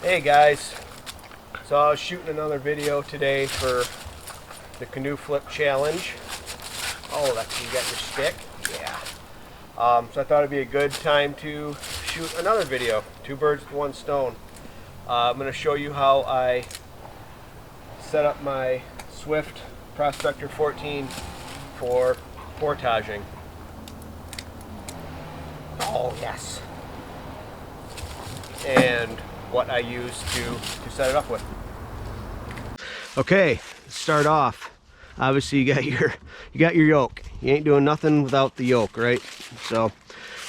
Hey guys, so I was shooting another video today for the canoe flip challenge. Oh, that's, you got your stick? Yeah. So I thought it'd be a good time to shoot another video. Two birds with one stone. I'm going to show you how I set up my Swift Prospector 14 for portaging. Oh yes. And what I use to set it up with. Okay, start off. Obviously you got your yoke. You ain't doing nothing without the yoke, right? So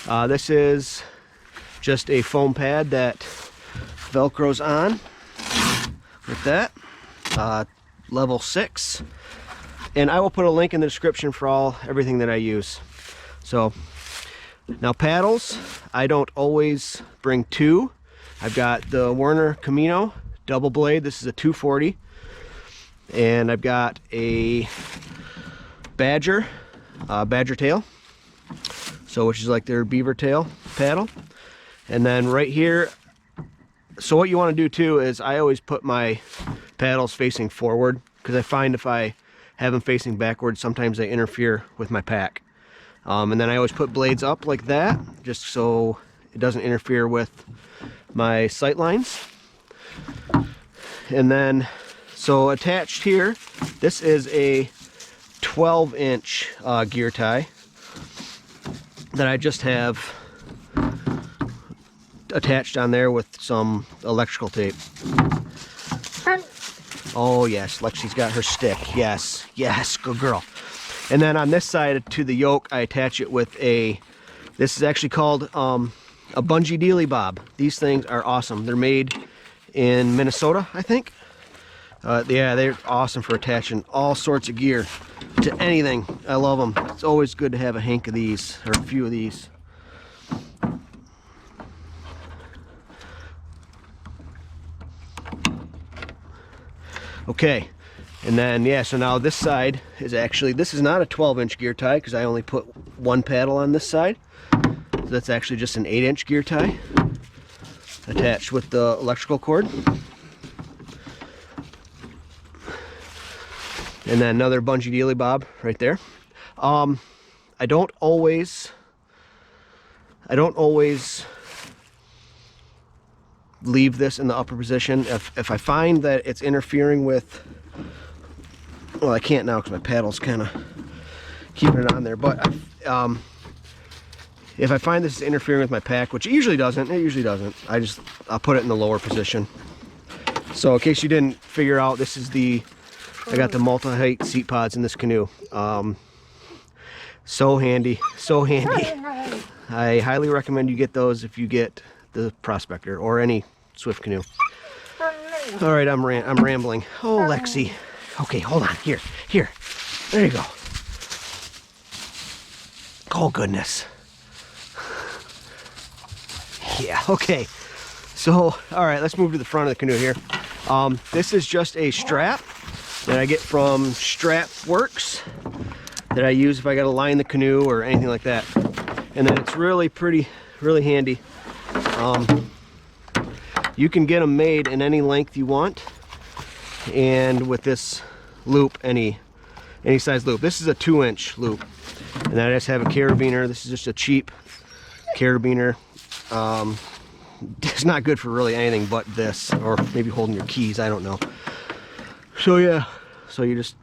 this is just a foam pad that velcros on with that, level 6, and I will put a link in the description for everything that I use. So now paddles, I don't always bring two. I've got the Werner Camino double blade. This is a 240, and I've got a Badger tail, so which is like their beaver tail paddle. And then right here, so what you want to do too is I always put my paddles facing forward, because I find if I have them facing backwards, sometimes they interfere with my pack. And then I always put blades up like that, just so it doesn't interfere with my sight lines. And then, so attached here, this is a 12-inch gear tie that I just have attached on there with some electrical tape. Oh yes, Lexi's got her stick. Yes, yes, good girl. And then on this side to the yoke, I attach it with this is actually called a bungee dealy bob. These things are awesome. They're made in Minnesota, I think. Yeah, they're awesome for attaching all sorts of gear to anything. I love them. It's always good to have a hank of these, or a few of these. Okay, and then yeah, so now this side is actually, this is not a 12-inch gear tie because I only put one paddle on this side. So that's actually just an 8-inch gear tie attached with the electrical cord. And then another bungee dealy bob right there. I don't always leave this in the upper position. If I find that it's interfering with, well, I can't now because my paddle's kind of keeping it on there, but if I find this is interfering with my pack, which it usually doesn't, I'll put it in the lower position. So in case you didn't figure out, this is I got the multi-height seat pods in this canoe. So handy, so handy. I highly recommend you get those if you get the Prospector or any Swift canoe. All right, I'm rambling. Oh, Lexi. Okay, hold on. Here. There you go. Oh, goodness. Yeah, okay. So, all right, let's move to the front of the canoe here. This is just a strap that I get from Strap Works that I use if I got to line the canoe or anything like that. And then it's really handy. You can get them made in any length you want, and with this loop, any size loop. This is a 2-inch loop, and I just have a carabiner. This is just a cheap carabiner. It's not good for really anything but this, or maybe holding your keys, I don't know. So yeah, so you just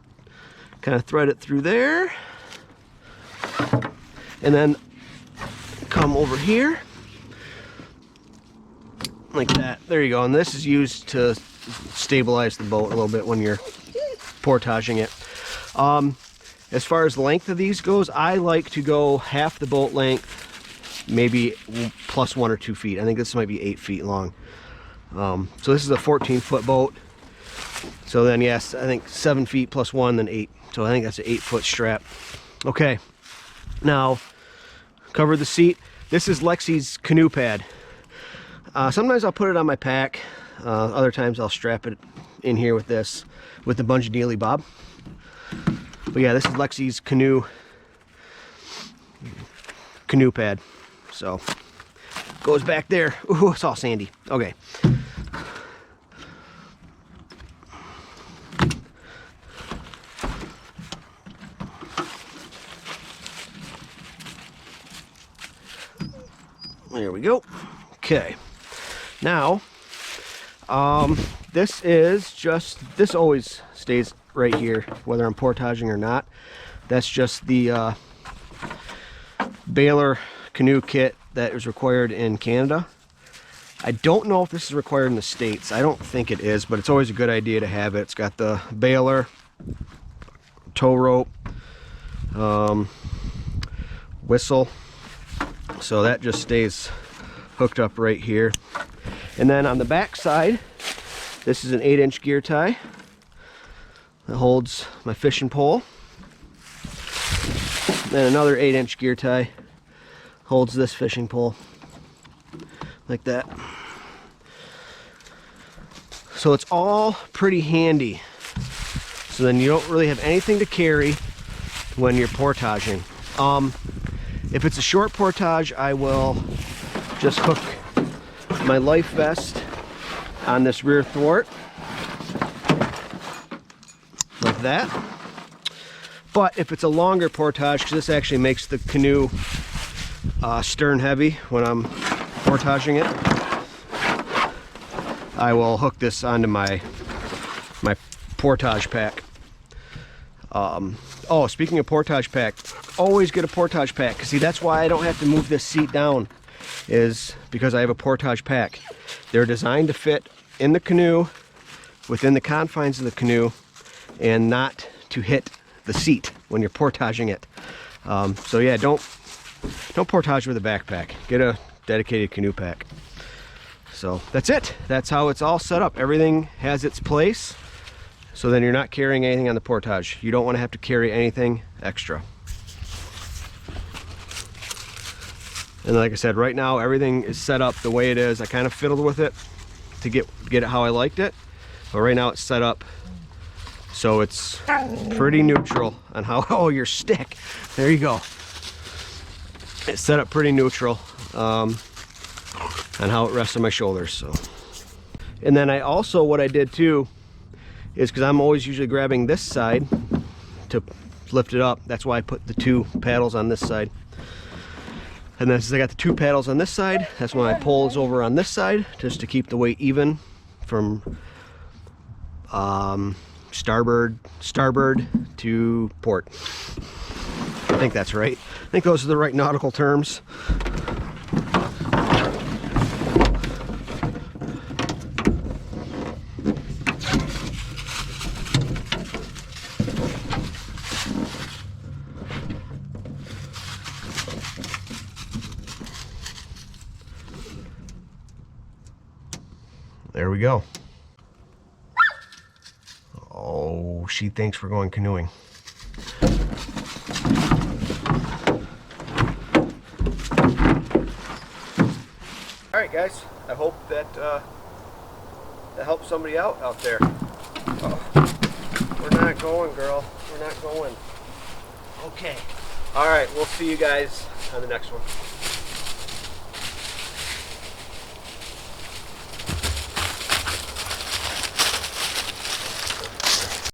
kind of thread it through there, and then come over here like that. There you go. And this is used to stabilize the boat a little bit when you're portaging it. As far as the length of these goes, I like to go half the boat length, maybe plus 1 or 2 feet. I think this might be 8 feet long. So this is a 14-foot boat. So then yes, I think 7 feet plus 1, then 8. So I think that's an 8-foot strap. Okay, now cover the seat. This is Lexi's canoe pad. Sometimes I'll put it on my pack. Other times I'll strap it in here with the bungee dealy bob. But yeah, this is Lexi's canoe pad. So goes back there. Ooh, it's all sandy. Okay. we go. Okay. Now, this always stays right here, whether I'm portaging or not. That's just the baler canoe kit that is required in Canada. I don't know if this is required in the States. I don't think it is, but it's always a good idea to have it. It's got the baler, tow rope, whistle. So that just stays hooked up right here. And then on the back side, this is an 8-inch gear tie that holds my fishing pole. Then another 8-inch gear tie holds this fishing pole like that. So it's all pretty handy. So then you don't really have anything to carry when you're portaging. If it's a short portage, I will just hook my life vest on this rear thwart like that. But if it's a longer portage, because this actually makes the canoe stern heavy when I'm portaging it, I will hook this onto my portage pack. Oh, speaking of portage pack, always get a portage pack, because see, that's why I don't have to move this seat down, is because I have a portage pack. They're designed to fit in the canoe, within the confines of the canoe, and not to hit the seat when you're portaging it. So yeah, don't portage with a backpack. Get a dedicated canoe pack. So that's it. That's how it's all set up. Everything has its place. So then you're not carrying anything on the portage. You don't want to have to carry anything extra. And like I said, right now everything is set up the way it is. I kind of fiddled with it to get it how I liked it. But right now it's set up so it's pretty neutral on how, oh, your stick. There you go. It's set up pretty neutral on how it rests on my shoulders. So, and then I also, what I did too, is because I'm always usually grabbing this side to lift it up. That's why I put the 2 paddles on this side. And then since I got the 2 paddles on this side, that's when my pole is over on this side, just to keep the weight even from starboard to port. I think that's right. I think those are the right nautical terms. There we go. Oh, she thinks we're going canoeing. All right, guys. I hope that that helps somebody out there. Oh, we're not going, girl. We're not going. Okay. All right. We'll see you guys on the next one.